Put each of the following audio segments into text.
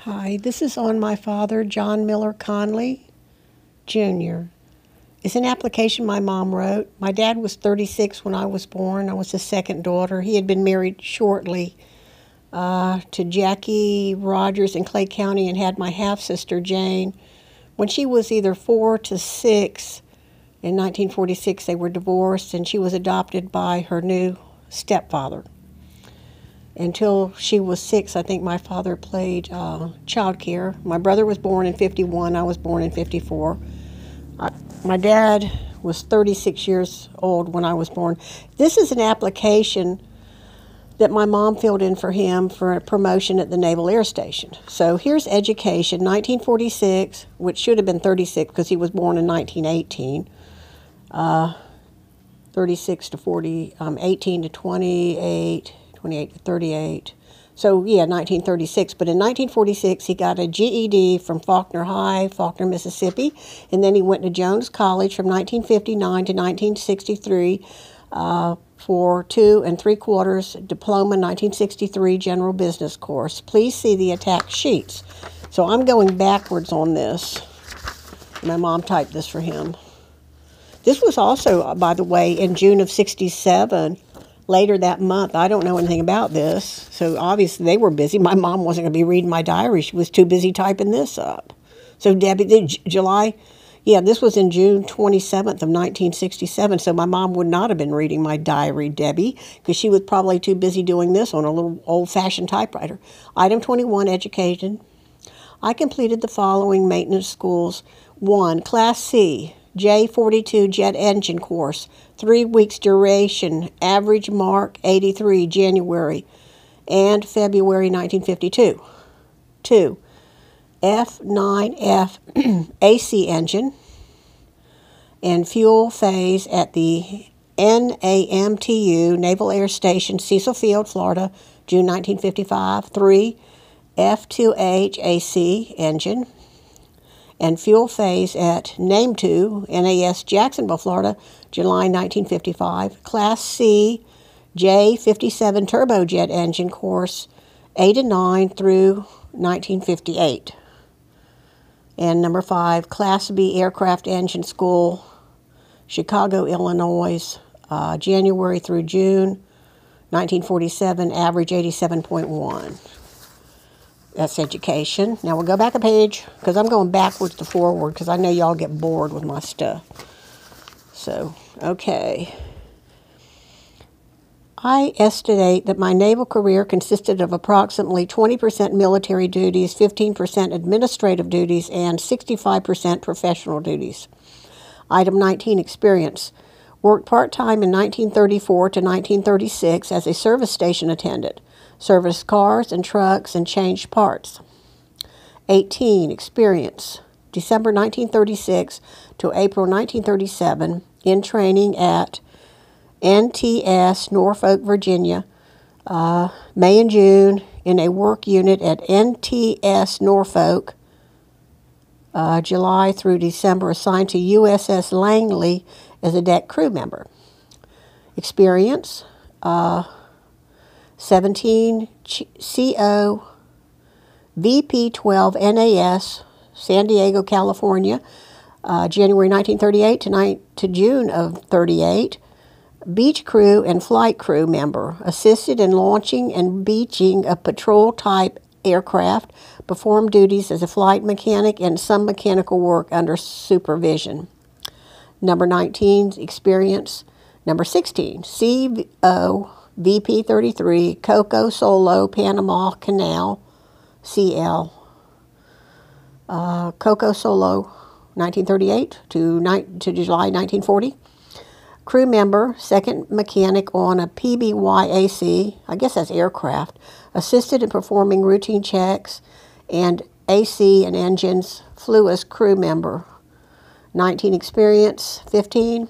Hi, this is on my father, John Miller Conley, Jr. It's an application my mom wrote. My dad was 36 when I was born. I was the second daughter. He had been married shortly to Jackie Rogers in Clay County and had my half-sister, Jane. When she was either 4 to 6, in 1946, they were divorced, and she was adopted by her new stepfather. Until she was 6, I think my father played child care. My brother was born in 51. I was born in 54. My dad was 36 years old when I was born. This is an application that my mom filled in for him for a promotion at the Naval Air Station. So here's education, 1946, which should have been 36 because he was born in 1918. 36 to 40, 18 to 28, 28 to 38. So, yeah, 1936. But in 1946, he got a GED from Faulkner High, Faulkner, Mississippi. And then he went to Jones College from 1959 to 1963 for 2 3/4 diploma, 1963 general business course. Please see the attached sheets. So I'm going backwards on this. My mom typed this for him. This was also, by the way, in June of 67. Later that month, I don't know anything about this, so obviously they were busy. My mom wasn't going to be reading my diary. She was too busy typing this up. So Debbie, July, yeah, this was in June 27th of 1967, so my mom would not have been reading my diary, Debbie, because she was probably too busy doing this on a little old-fashioned typewriter. Item 21, education. I completed the following maintenance schools. 1, Class C, J42 jet engine course, 3 weeks duration, average mark 83, January and February 1952. 2, F9F AC engine and fuel phase at the NAMTU, Naval Air Station, Cecil Field, Florida, June 1955. 3, F2H AC engine and fuel phase at NAMTU, NAS, Jacksonville, Florida, July 1955. Class C, J57 turbojet engine course, 8 and 9 through 1958. And number 5, Class B aircraft engine school, Chicago, Illinois, January through June 1947, average 87.1. That's education. Now we'll go back a page because I'm going backwards to forward because I know y'all get bored with my stuff. So, okay. I estimate that my naval career consisted of approximately 20% military duties, 15% administrative duties, and 65% professional duties. Item 19, experience. Worked part-time in 1934 to 1936 as a service station attendant. Serviced cars and trucks and changed parts. 18, experience. December 1936 to April 1937 in training at NTS, Norfolk, Virginia. May and June in a work unit at NTS, Norfolk. July through December assigned to USS Langley as a deck crew member. Experience. 17 CO VP12 NAS, San Diego, California, January 1938 to June of 38. Beach crew and flight crew member. Assisted in launching and beaching a patrol-type aircraft. Performed duties as a flight mechanic and some mechanical work under supervision. Number 19, experience. Number 16, CO VP33, Coco Solo, Panama Canal, CL. Coco Solo, 1938 to July 1940. Crew member, second mechanic on a PBYAC, I guess that's aircraft, assisted in performing routine checks and AC and engines, fluid crew member. 19 experience. 15.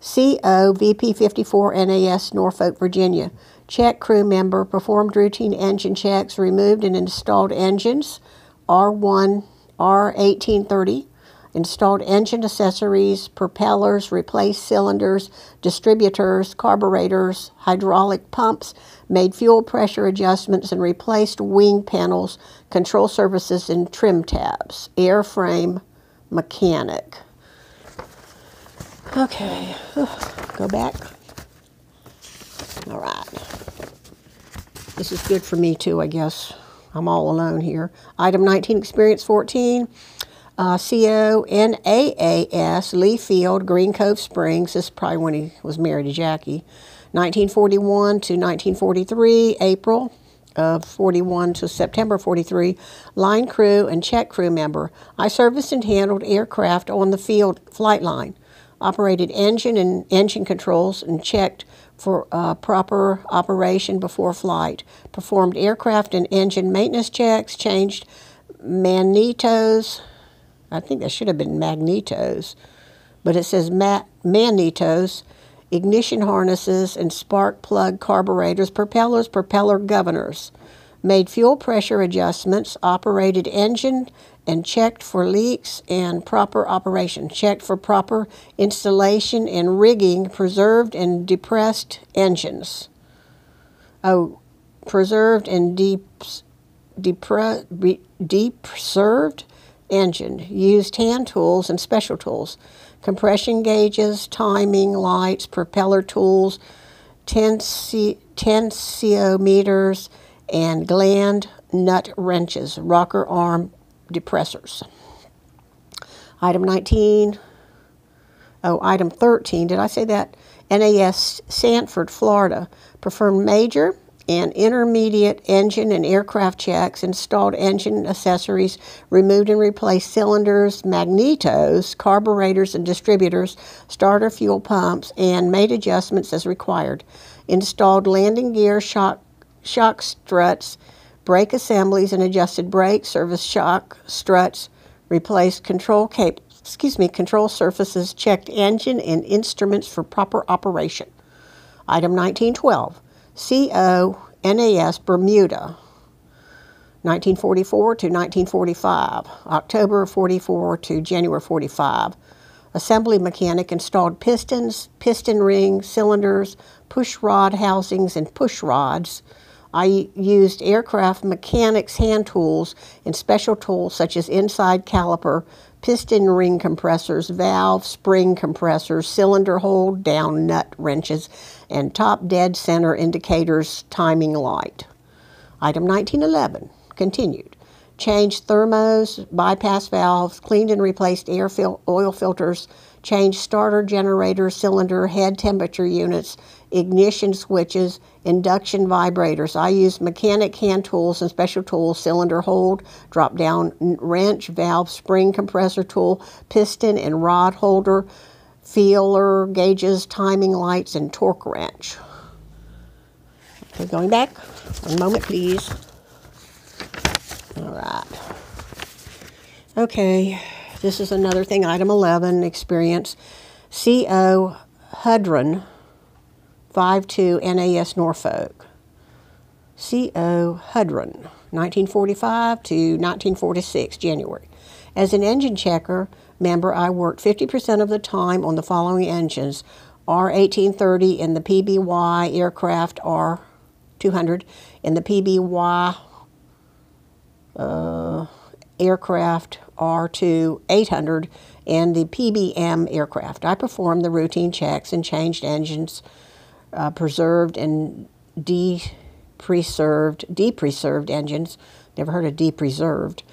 CO VP54 NAS, Norfolk, Virginia. Check crew member, performed routine engine checks, removed and installed engines, R1, R1830, Installed engine accessories, propellers, replaced cylinders, distributors, carburetors, hydraulic pumps, made fuel pressure adjustments, and replaced wing panels, control surfaces, and trim tabs. Airframe mechanic. Okay, go back. All right. This is good for me too, I guess. I'm all alone here. Item 19, experience 14. CONAAS, Lee Field, Green Cove Springs. This is probably when he was married to Jackie. 1941 to 1943, April of 41 to September 43, line crew and check crew member. I serviced and handled aircraft on the field flight line, operated engine and engine controls, and checked for proper operation before flight, performed aircraft and engine maintenance checks, changed magnetos. I think that should have been magnetos, but it says magnetos, ignition harnesses, and spark plug carburetors, propellers, propeller governors. Made fuel pressure adjustments, operated engine, and checked for leaks and proper operation. Checked for proper installation and rigging, preserved and depressed engines. Preserved and depreserved engine. Used hand tools and special tools. Compression gauges, timing lights, propeller tools, tensiometers, and gland nut wrenches, rocker arm depressors. Item 13, did I say that? NAS Sanford, Florida, performed major and intermediate engine and aircraft checks, installed engine accessories, removed and replaced cylinders, magnetos, carburetors and distributors, starter fuel pumps, and made adjustments as required. Installed landing gear, shock struts, brake assemblies, and adjusted brakes, service shock struts, replaced control surfaces, checked engine and instruments for proper operation. Item 1912. CONAS, Bermuda, 1944 to 1945, October 44 to January 45. Assembly mechanic, installed pistons, piston rings, cylinders, push rod housings, and push rods. I used aircraft mechanics hand tools and special tools such as inside caliper, piston ring compressors, valve spring compressors, cylinder hold down nut wrenches, and top dead center indicators timing light. Item 1911, continued. Changed thermos, bypass valves, cleaned and replaced oil filters, changed starter generator, cylinder, head temperature units, ignition switches, induction vibrators. I used mechanic hand tools and special tools, cylinder hold, drop-down wrench, valve spring compressor tool, piston and rod holder, feeler gauges, timing lights, and torque wrench. Okay, going back. One moment, please. All right. Okay, this is another thing. Item 11, experience. CO Hudron, 52 NAS Norfolk. CO Hudron, 1945 to 1946, January. As an engine checker member, I worked 50% of the time on the following engines: R1830 in the PBY aircraft R200, in the PBY aircraft R2 800, and the PBM aircraft. I performed the routine checks and changed engines, preserved and depreserved engines. Never heard of depreserved.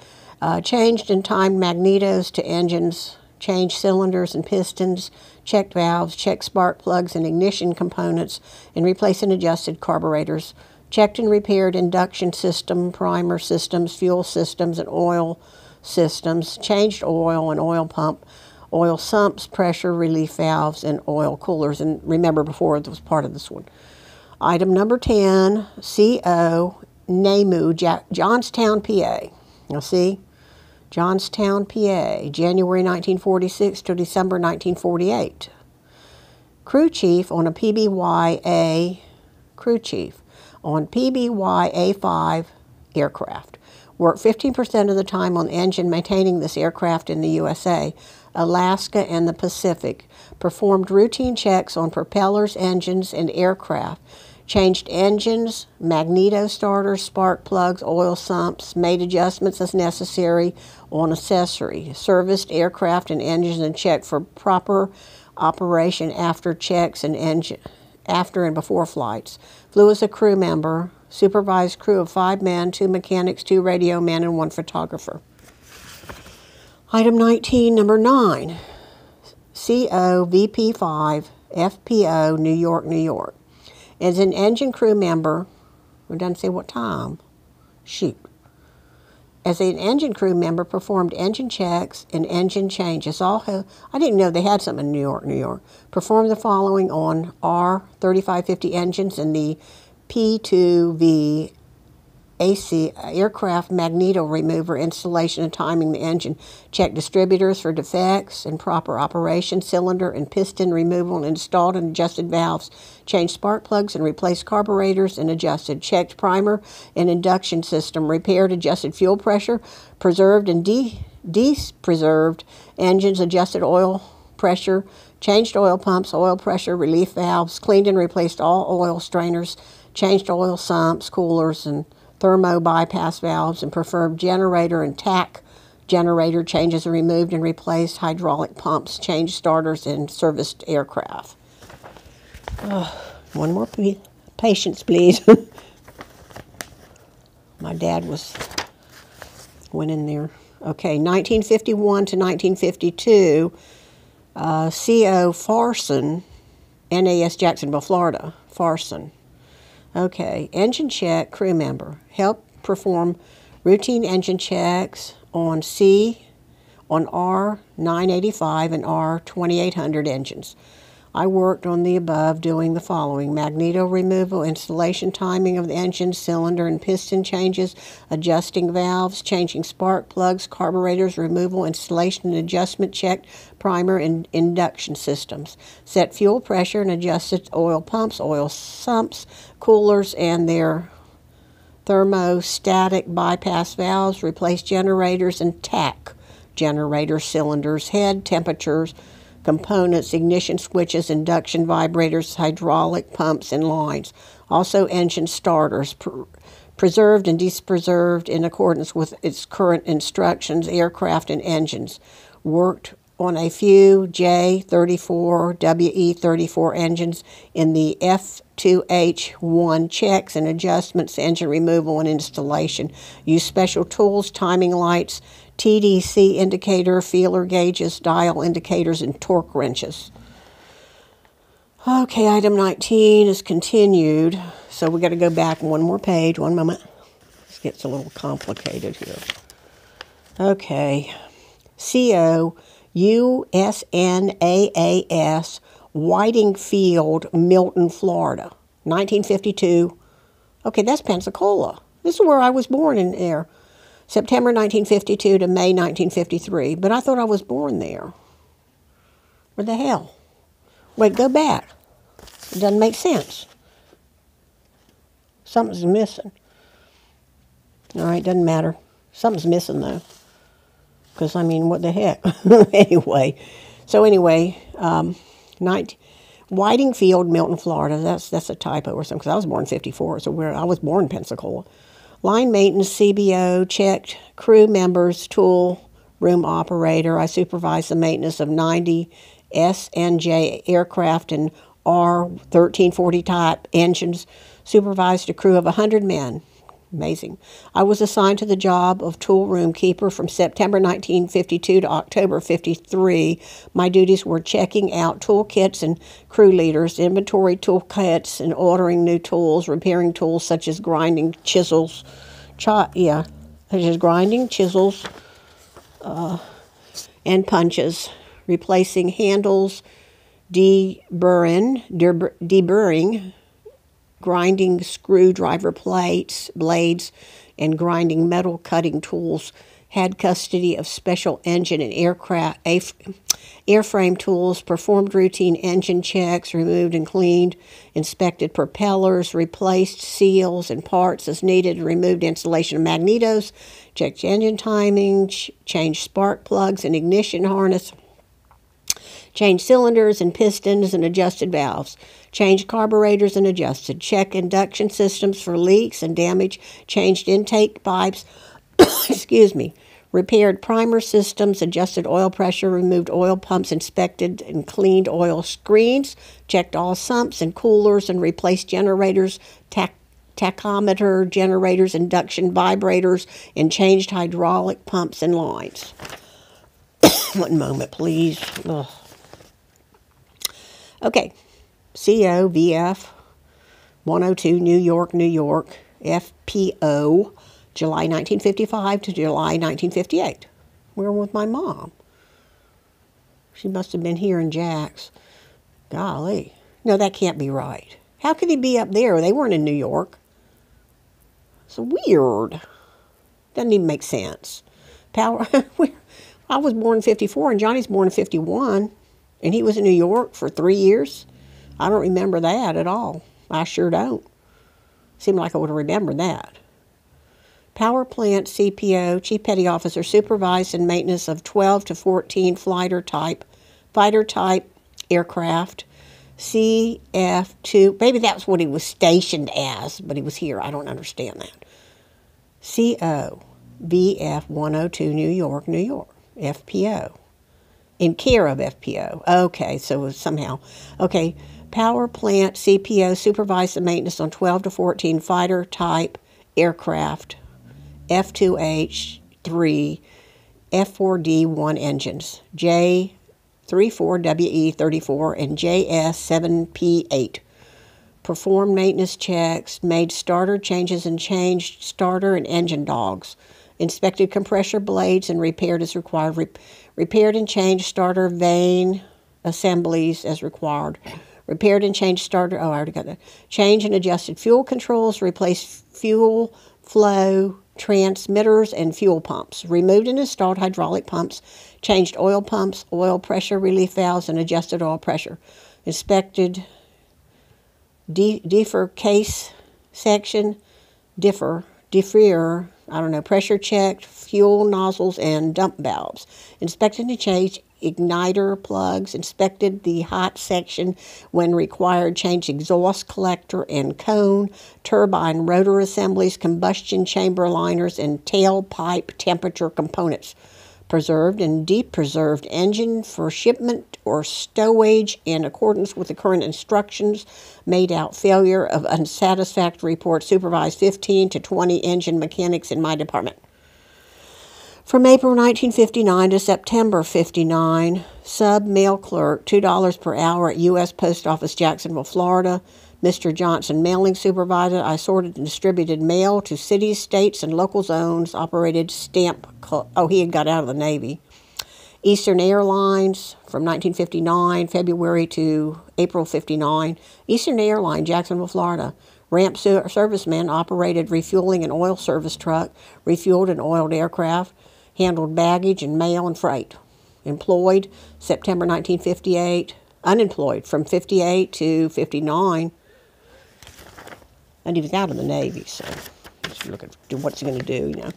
Changed and timed magnetos to engines, changed cylinders and pistons, checked valves, checked spark plugs and ignition components, and replaced and adjusted carburetors. Checked and repaired induction system, primer systems, fuel systems, and oil systems. Changed oil and oil pump, oil sumps, pressure relief valves, and oil coolers. And remember before, it was part of this one. Item number 10, CO NAMU, Johnstown, PA. Now see, Johnstown, PA, January 1946 to December 1948. Crew chief on a PBY-A, crew chief on PBY A5 aircraft. Worked 15% of the time on the engine maintaining this aircraft in the USA, Alaska, and the Pacific. Performed routine checks on propellers, engines, and aircraft. Changed engines, magneto starters, spark plugs, oil sumps, made adjustments as necessary on accessory. Serviced aircraft and engines and checked for proper operation after checks and after and before flights. Flew as a crew member. Supervised crew of 5 men, 2 mechanics, 2 radio men, and 1 photographer. Item 19, number 9. CO VP5 FPO, New York, New York. As an engine crew member, it doesn't say what time. Shoot. As an engine crew member, performed engine checks and engine changes. I didn't know they had some in New York, New York. Performed the following on R3550 engines and the P2V AC aircraft magneto remover, installation and timing the engine. Checked distributors for defects and proper operation, cylinder and piston removal, and installed and adjusted valves. Changed spark plugs and replaced carburetors and adjusted. Checked primer and induction system. Repaired, adjusted fuel pressure. Preserved and de-preserved engines. Adjusted oil pressure. Changed oil pumps, oil pressure relief valves. Cleaned and replaced all oil strainers. Changed oil sumps, coolers, and thermo bypass valves, and preferred generator and tack generator changes, and removed and replaced hydraulic pumps, changed starters, and serviced aircraft. One more patience, please. My dad went in there. Okay, 1951 to 1952, CO Farson, NAS Jacksonville, Florida, Farson. Okay, engine check, crew member. Helped perform routine engine checks on R985 and R2800 engines. I worked on the above doing the following: magneto removal, installation, timing of the engine, cylinder and piston changes, adjusting valves, changing spark plugs, carburetors, removal, installation and adjustment, checked primer and induction systems, set fuel pressure and adjusted oil pumps, oil sumps, coolers and their thermostatic bypass valves, replaced generators and tack generator cylinders, head temperatures, components, ignition switches, induction vibrators, hydraulic pumps, and lines. Also engine starters, preserved and dispreserved in accordance with its current instructions, aircraft and engines. Worked on a few J34, WE34 engines in the F2H1 checks and adjustments, engine removal and installation. Used special tools, timing lights, TDC indicator, feeler gauges, dial indicators, and torque wrenches. Okay, item 19 is continued. So we got to go back one more page. One moment. This gets a little complicated here. Okay. CO USNAAS, Whitingfield, Milton, Florida, 1952. Okay, that's Pensacola. This is where I was born in there. September 1952 to May 1953, but I thought I was born there. Where the hell? Wait, go back. It doesn't make sense. Something's missing. All right, doesn't matter. Something's missing, though. Because, I mean, what the heck? Anyway, Whitingfield, Milton, Florida. That's a typo or something, because I was born in 54, so I was born in Pensacola. Line maintenance, CBO, checked crew members, tool room operator. I supervised the maintenance of 90 SNJ aircraft and R1340 type engines. Supervised a crew of 100 men. Amazing. I was assigned to the job of tool room keeper from September 1952 to October 53. My duties were checking out tool kits and crew leaders, inventory tool kits, and ordering new tools, repairing tools such as grinding chisels, and punches, replacing handles, deburring grinding screwdriver blades, and grinding metal cutting tools. Had custody of special engine and airframe tools, performed routine engine checks, removed and cleaned, inspected propellers, replaced seals and parts as needed, removed installation of magnetos, checked engine timing, changed spark plugs and ignition harness, changed cylinders and pistons and adjusted valves, changed carburetors and adjusted, checked induction systems for leaks and damage, changed intake pipes, excuse me, repaired primer systems, adjusted oil pressure, removed oil pumps, inspected and cleaned oil screens, checked all sumps and coolers, and replaced generators, tachometer generators, induction vibrators, and changed hydraulic pumps and lines. One moment, please. Ugh. Okay. COVF 102, New York, New York, FPO, July 1955 to July 1958. We were with my mom. She must have been here in Jax. Golly. No, that can't be right. How could he be up there? They weren't in New York. It's weird. Doesn't even make sense. I was born in 54 and Johnny's born in 51. And he was in New York for 3 years. I don't remember that at all. I sure don't. Seemed like I would have remembered that. Power plant CPO, Chief Petty Officer, supervised and maintenance of 12 to 14 fighter type aircraft. CF2, maybe that's what he was stationed as, but he was here. I don't understand that. COVF 102, New York, New York, FPO. In care of FPO. Okay, so somehow. Okay, power plant CPO supervised the maintenance on 12 to 14 fighter type aircraft, F2H3, F4D1 engines, J34WE34 and JS7P8. Performed maintenance checks, made starter changes and changed starter and engine dogs. Inspected compressor blades and repaired as required. Repaired and changed starter vane assemblies as required. Repaired and changed starter, I already got that. Changed and adjusted fuel controls, replaced fuel flow transmitters and fuel pumps. Removed and installed hydraulic pumps. Changed oil pumps, oil pressure relief valves, and adjusted oil pressure. Inspected differ case section, pressure checked, fuel nozzles and dump valves. Inspected and changed igniter plugs. Inspected the hot section when required. Changed exhaust collector and cone, turbine rotor assemblies, combustion chamber liners, and tailpipe temperature components. Preserved and depreserved engine for shipment or stowage in accordance with the current instructions. Made out failure of unsatisfactory report. Supervised 15 to 20 engine mechanics in my department. From April 1959 to September 59, sub-mail clerk, $2 per hour at U.S. Post Office, Jacksonville, Florida. Mr. Johnson, mailing supervisor. I sorted and distributed mail to cities, states, and local zones. Operated stamp. He had got out of the Navy. Eastern Airlines from 1959, February to April 59. Eastern Airline, Jacksonville, Florida. Ramp serviceman operated refueling an oil service truck, refueled an oiled aircraft, handled baggage and mail and freight. Employed September 1958. Unemployed from 58 to 59. And he was out of the Navy, so just looking at what's he going to do, you know.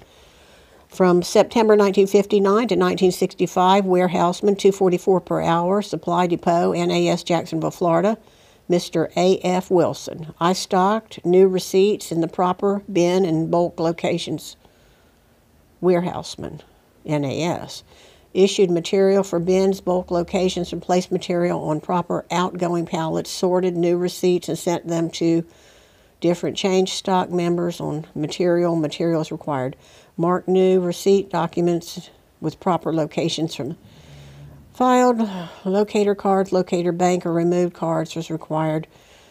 From September 1959 to 1965, warehouseman, $2.44 per hour, supply depot, NAS, Jacksonville, Florida. Mr. A.F. Wilson. I stocked new receipts in the proper bin and bulk locations. Warehouseman, NAS. Issued material for bins, bulk locations, and placed material on proper outgoing pallets, sorted new receipts, and sent them to different change stock members on materials required. Marked new receipt documents with proper locations from filed. Locator cards, locator bank, or removed cards was required.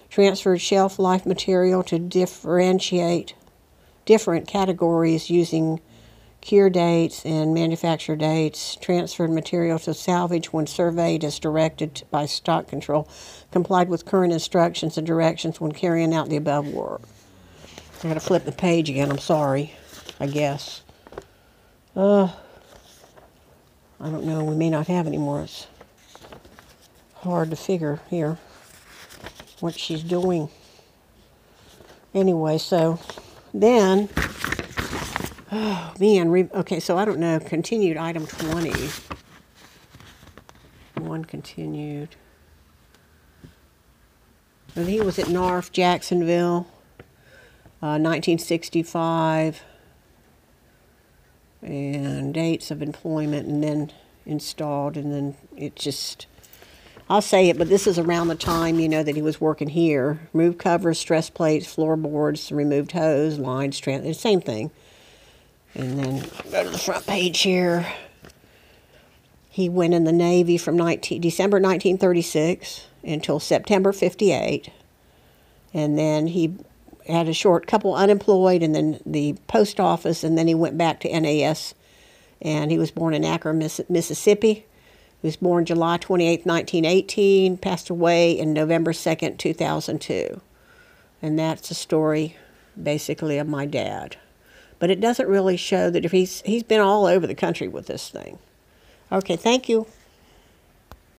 Transferred shelf life material to different categories using cure dates and manufacture dates, transferred material to salvage when surveyed as directed by stock control, complied with current instructions and directions when carrying out the above work. I gotta flip the page again, I'm sorry, I guess. I don't know, we may not have any more. It's hard to figure here what she's doing. Anyway, so then, oh man, okay, so I don't know, continued item 20. One continued. And he was at NARF, Jacksonville, 1965. And dates of employment, and then installed, and then it just, I'll say it, but this is around the time, you know, that he was working here. Removed covers, stress plates, floorboards, removed hose, lines, same thing. And then go to the front page here. He went in the Navy from December 1936 until September 58. And then he had a short couple unemployed, and then the post office, and then he went back to NAS. And he was born in Akron, Mississippi. He was born July 28, 1918, passed away in November 2nd, 2002. And that's a story, basically, of my dad. But it doesn't really show that if he's been all over the country with this thing. Okay, thank you.